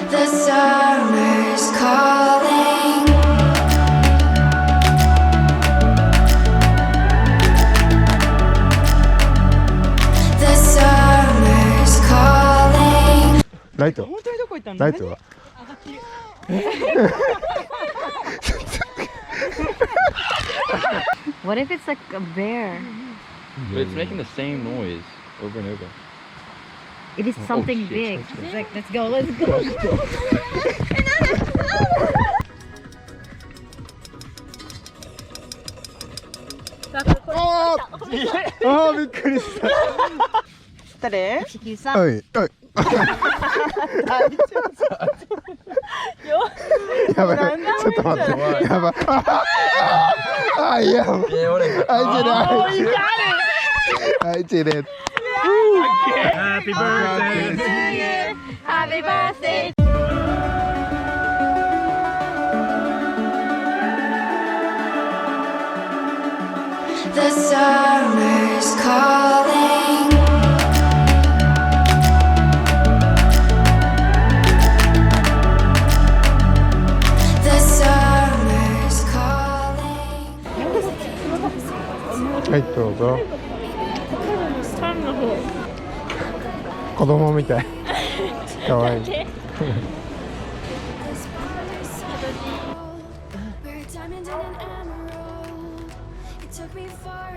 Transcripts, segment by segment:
The summer's calling. The summer's calling. ライト。本当にどこ行ったの？ライトは。What if it's like a bear? But it's making the same noise over and over. It is something big. It's like, let's go, let's go. ああ、びっくりした。誰？193。はい、はい。やばい、ちょっと待って。やばい。あ、いや。I did it. Happy birthday! Happy birthday! The summer's calling. The summer's calling. はい、どうぞ。子供みたい。かわいい。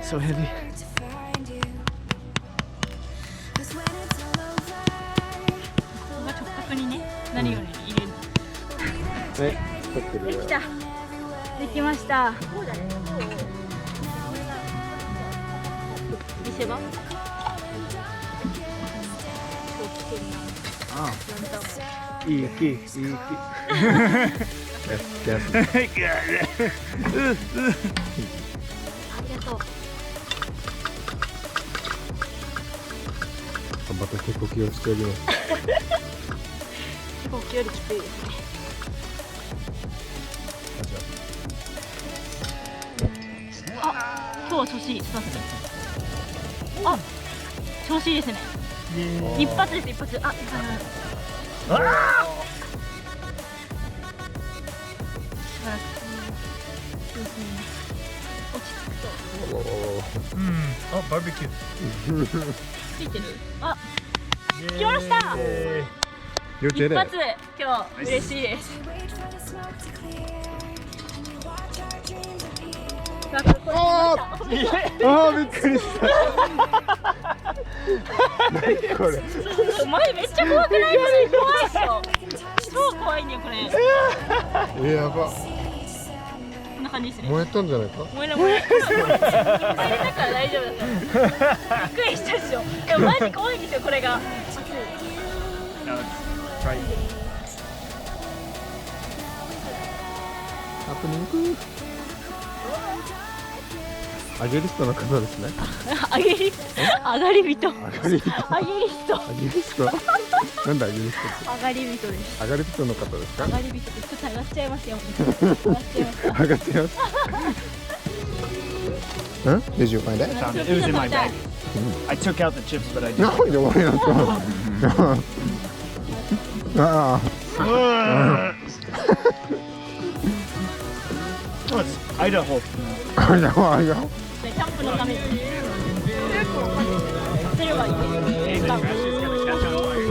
So heavy. 直角にね、何より入れる。ね、撮ってるよ。できた。できました。見せ場？いい木、いい木。やす。ありがとう。また結構気をしております。結構距離きついですね。あ、今日は調子いい。あ、調子いいですね。一発です、一発。あ、素晴らしい。落ち着くと。あ、バーベキュー。ついてる。あ、来ました。一発、今日嬉しいです。ああ、びっくりした。何これ。前めっちゃ怖くない？これ怖いっしょ。超怖いねこれ。やば。こんな感じですね。燃えたんじゃないか。燃えない燃えない。入れたから大丈夫だと。びっくりしたでしょ。でもマジ怖いんですよこれが。ハプニング。アゲリストの方ですね。あげり、あがり人。アガリスト。あげり人。アゲリスト。なんだアゲリストって。あがり人です。アガリストの方ですか。あがり人です。ちょっと上がっちゃいますよ。上がっちゃいます。上がってます。Huh? Did you find it? It was in my bag. I took out the chips, but I didn't. No, you don't want to. Oh, it's Idaho. あれだわ、あれだわ。キャンプのために。すればいいです。 She's gonna catch on fire.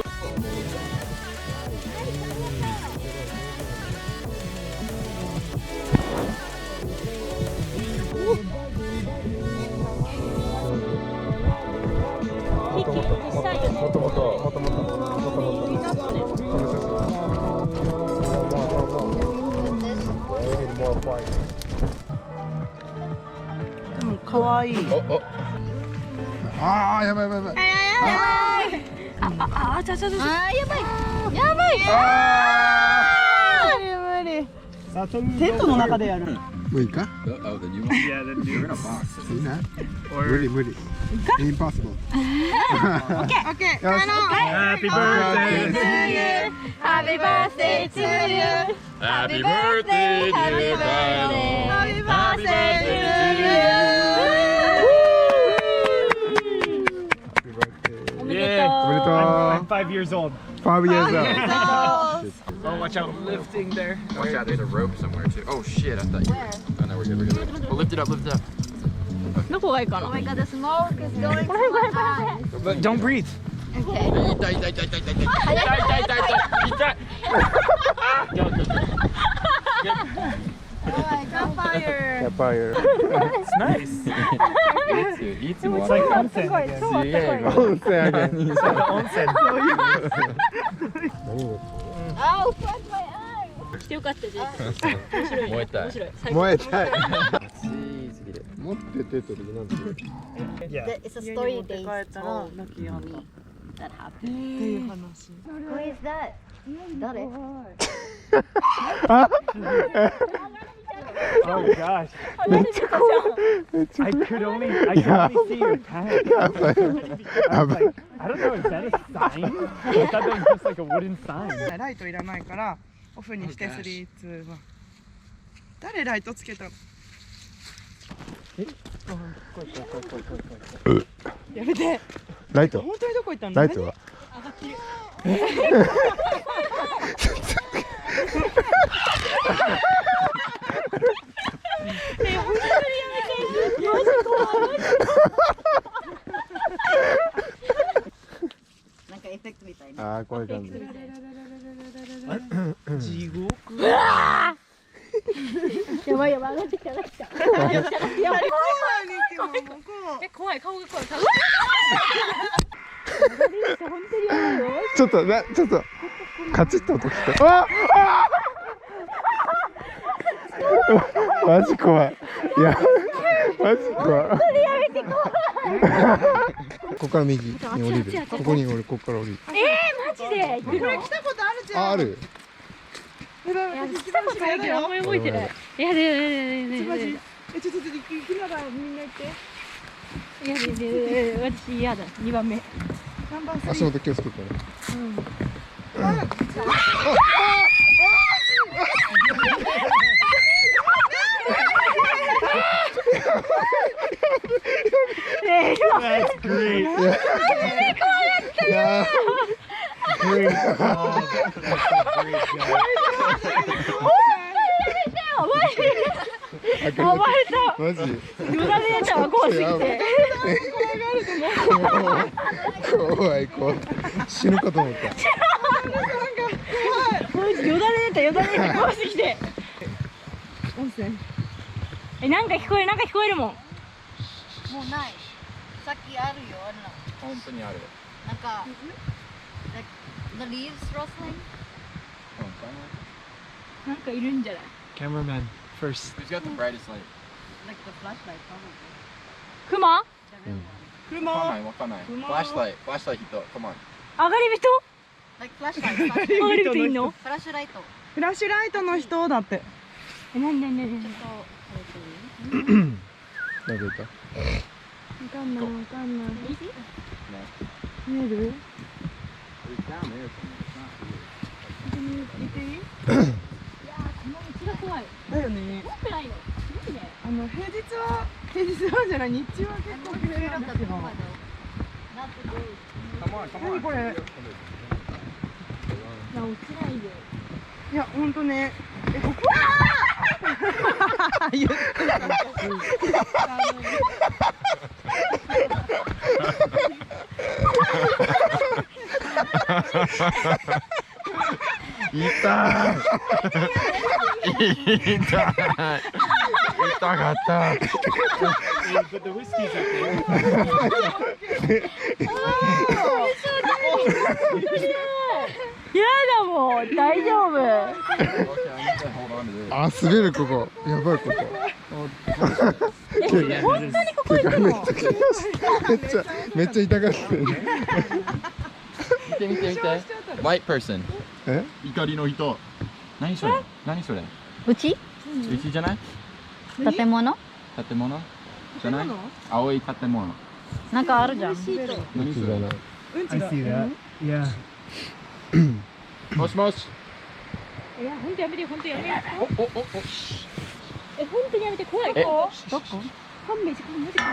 もともと。でも可愛い。ああ、やばいやばいやばい。あ、ちょ。あ、やばい。やばい。無理。テントの中でやる。もういいか。 Yeah, then you're in a box. いいな。無理無理。Impossible. Okay. Happy birthday. Happy birthday to you. Happy birthday, dear darling. Happy birthday to you. Happy birthday. おめでとう。Yeah. おめでとう。 I'm 5 years old. 5 years old. おめでとう。Oh, watch out. Lifting there. Watch out, there's a rope somewhere too. Oh shit, I thought you were. Oh no, we're good, we're good. Oh, lift it up, lift it up. どこがいいかな。Oh my god, the smoke is going Go so ahead, go ahead, go high. But don't breathe. Okay. 痛い痛い痛い痛い痛い痛い痛い痛い痛い痛い。 Oh my god, fire. やっぱり It's nice. いつも It's like onsen すごい again. 超あったかい。温泉あげる It's like an onsen. Oh, fuck my eye. してよかったです。面白いね。燃えたい面白い。最高燃えたい暑いすぎる。持っててって時なんて Yeah. It's a story they told me that happened. Who is that? 誰? Oh gosh. I could only see your tank. やばい I was like, I don't know, is that a sign? I thought that was just like a wooden sign. ライトいらないからオフにして3、2、1。誰ライトつけたの？やめて。ライト本当にどこ行ったの？ライトはなんかエフェクトみたいな。ああこういう感じ地獄。やばいやばい上がってきた上がってきた。やばいやばい。怖い顔が怖い。ちょっとカチッと音してあマジ怖いいやマジ怖いここから右に降りるここに降りるここから降りるマジで。これ来たことあるじゃん。あある来たことないけどあんまり覚えてない。やだやだやだやだ。ちょっと行きながらみんな行って。いやいや私嫌だ。2番目。ナンバー3。足元気をつけてねThat's great. いや Great job. That's a great job. 暴れた。マジよだれ出たわ怖すぎて。怖い怖い死ぬかと思ったマジよだれ出た怖すぎて。温泉。なんか聞こえるもん。もうない。さっきあるよ、あんな。本当にある。なんか、like the leaves rustling. なんかいるんじゃない。 Cameraman first. Who's got the brightest light? Like the flashlight probably. クマ？車。わかんない。Flashlight 人。Come on. 上がり人？ Like flashlight. 上がり人いんの？フラッシュライト。フラッシュライトの人だって。なに。なんかいたわかんない。見える？行っていい？いやこの道が怖い。だよね。怖くないの。すごいね。平日はじゃない日中は結構綺麗なんだけど。 何これ？いや落ちないで。いや本当ね。ここ？言って痛かった But the whiskey's up there. やだもう大丈夫。 あ滑るここやばいここ本当にここ行くの？めっちゃ痛がってる見て。White person. え怒りの人。何それ？うち？うちじゃない？建物？建物？じゃない？青い建物。なんかあるじゃん。うちじゃない I see that. Yeah. もしもし。いや本当やめて本当やめて。お。本当にやめて怖い。えどこ？勘弁してマジか。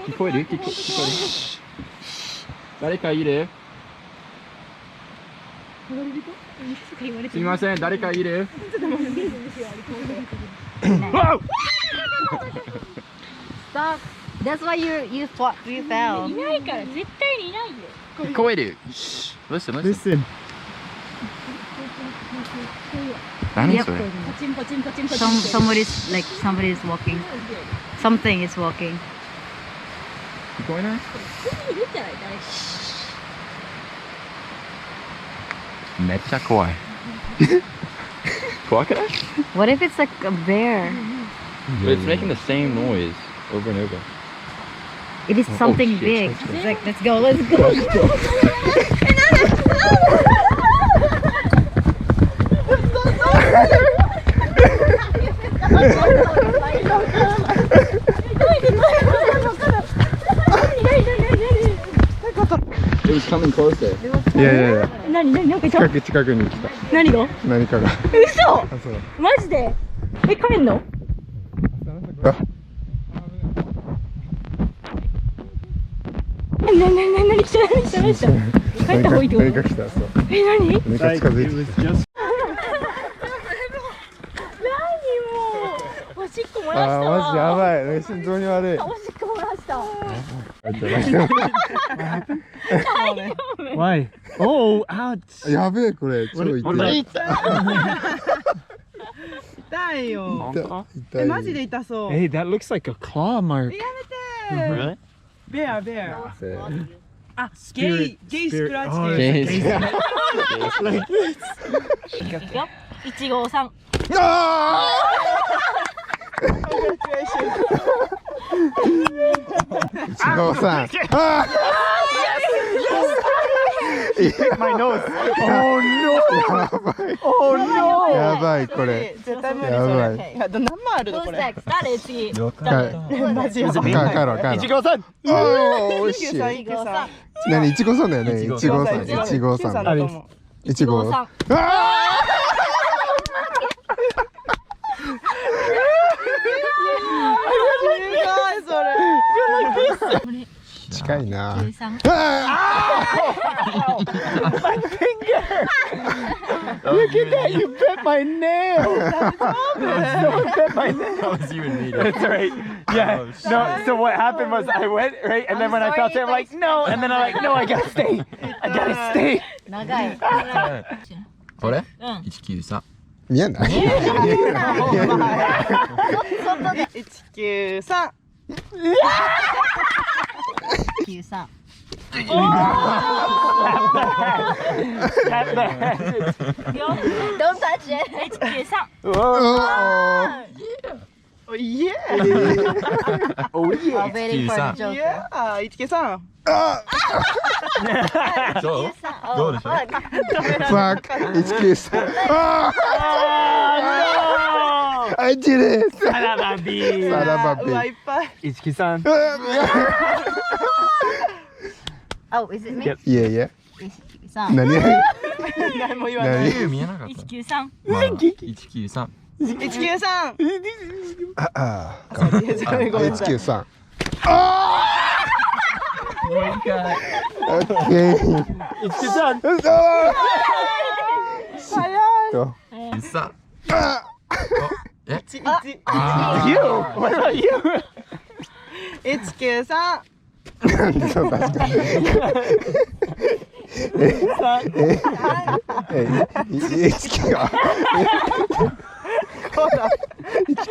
聞こえる？誰かいる？すみません、誰かいる？ Stop. That's why you fell. いないから絶対にいないよ。聞こえる。Shh. Listen, listen. Listen. 何それ？パチンパチンパチンパチン。Somebody's walking. Something is walking. 聞こえない？いるんじゃない誰か。めっちゃ怖い。怖くない？ What if it's like a bear? But it's making the same noise over and over. It is something shit. big. It's like, let's go, let's go. ？It was coming closer. いやいやいや、何なんかいた？近くに来た。何が？何かが。嘘！あ、そう。マジで？帰んの？あ、何した帰った方がいいってこと？何か来た。そう。何？何か近づいてきた。おしっこ漏らしたあー、わ。マジやばい。心臓に悪い。おしっこ漏らした。Why? Oh, ouch. やべえ、これ。超痛い。痛いよ。痛い。マジで痛そう。 Hey, that looks like a claw mark. やめて。 Really? ベアベア。せーあ、ゲイスクラッチ Oh, で。 James. like this. 153。153。My nose. Oh no. やばいこれ。絶対無理やばい。それ。いや、何万あるのこれ。誰次？マジやばい。帰ろう帰ろう。153. おー、しい。 153。何153だよね。153。 153だと思う。 153。あ近いな。Look at that, you bit my nail. Someone bit my nail. That was even needed. That's right. Yeah. No. So what happened was I went right, and then when I felt it, I'm like, no, and then I'm like, no, I gotta stay. I gotta stay. 長い。これうん。 ？193。見えない？ 193。 93。 Don't touch it. 193。おいえ。 Oh yeah. I'm waiting for the い joke. や、193。そう？どうでしょう？ Fuck 193。I did it. サラバビー。サラバビうわ、いっぱい。一木さん。 Oh, is it me? Yep. いやいや。 93。何？何も言わない。何？見えなかった。 193。まあ193。 193。ああ。ごめんなさい。 193。もう一回。オッケー。一木さん。と。さ。え？ 193。 You. What about you? 193。そう確かに。193。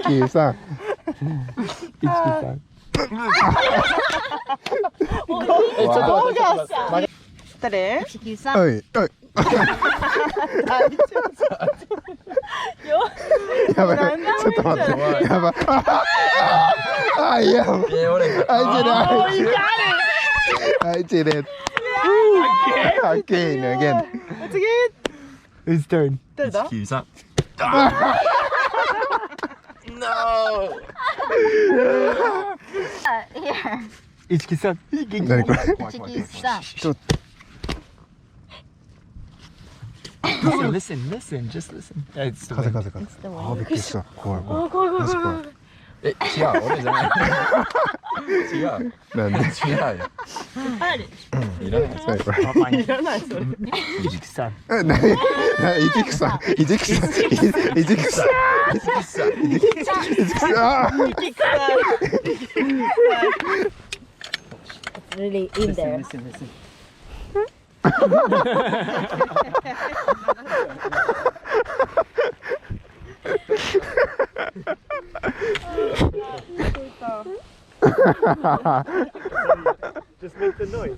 193。誰193。おいおい。やばい。ちょっと待って。やばい。あ、いや。俺が。I did it. Again. 次 Whose turn? 誰だ193。Here. 一木さん。何これ？ 193。ちょっと。 Listen, just listen. It's the 風 wind. 風風。あ、びっくりした。怖い怖い。怖い怖い怖い怖い。え、違う、俺じゃない。違う。なんで違うよ。あるいらない。何これいらないそれ。いじくさん。何イジクさんイジクさんイジクさんイジクさんイジクさんイジクさんあーIt's really in there. Listen, listen. Just make the noise.